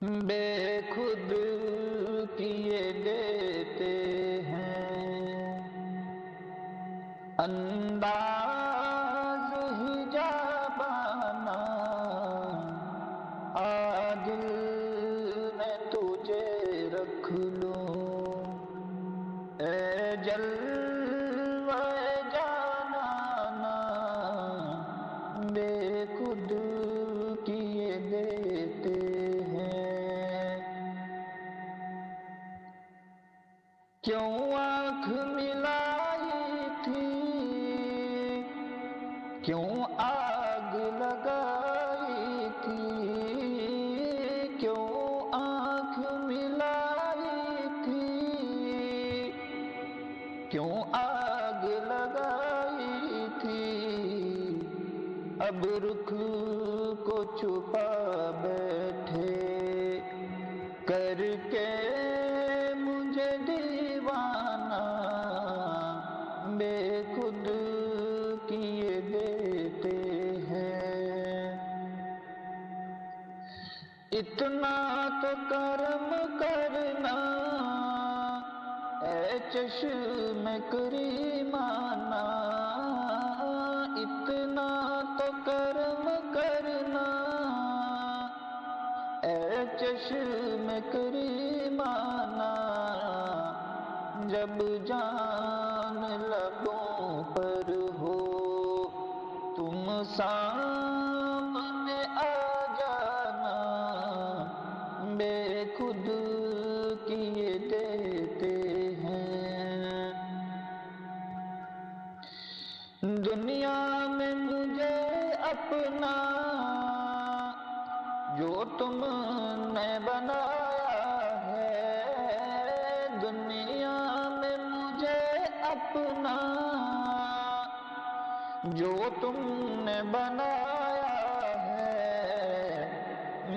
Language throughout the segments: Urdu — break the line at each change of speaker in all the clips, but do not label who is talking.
بے خود کیے دیتے ہیں، انداز حجابانہ عادل میں تجھے رکھ لوں، اے جلوہ جانانا بے خود کیے دیتے ہیں۔ کیوں آنکھ ملائی تھی، کیوں آگ لگائی تھی، کیوں آنکھ ملائی تھی، کیوں آگ لگائی تھی، اب رخ کو چھپا بیٹھے کر کے مجھے دیوانہ بے خود کیے دیتے ہیں۔ اتنا تو کرم کرنا اے چشم کریمانہ، اتنا تو کرم کرنا اے چشم کریمانہ، جب جان لبوں پر ہو تم سامنے آ جانا بے خود کیے دیتے ہیں۔ دنیا میں مجھے اپنا جو تم نے بنایا ہے، دنیا میں مجھے اپنا جو تم نے بنایا ہے،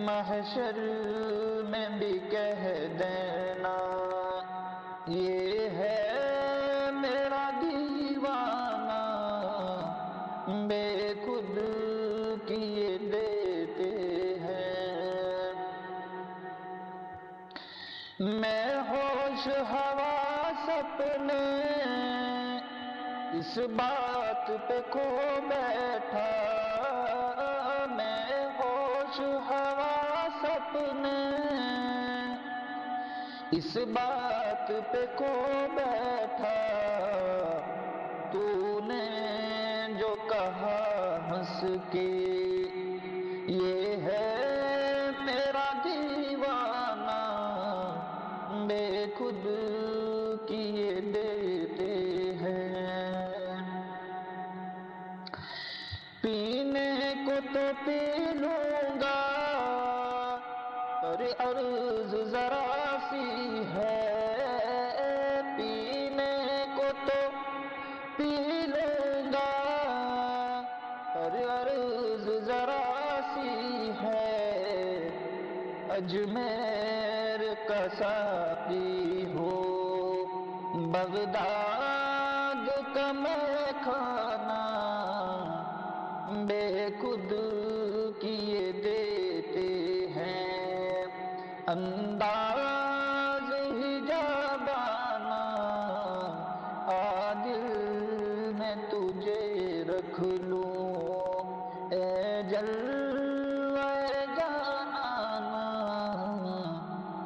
محشر میں بھی کہہ دینا یہ ہے میرا دیوانہ بے خود کیے دیتے ہیں۔ میں ہوش حواس اپنے اس بات پہ کھو بیٹھا، میں ہوش حواس اپنے اس بات پہ کھو بیٹھا، تو نے جو کہا ہنس کے یہ ہے میرا دیوانہ بے خود کیے دیتے ہیں۔ پینے کو تو پی لوں گا پر عرض ذرا سی ہے، پینے کو تو پی لوں گا پر عرض ذرا سی ہے، اجمیر کا ساقی ہو بغداد کا میں کھانا بے خود کیے دیتے ہیں۔ انداز حجابانہ عادل میں تجھے رکھ لوں، اے جلوہ جانانا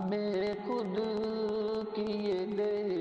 بے خود کیے دیتے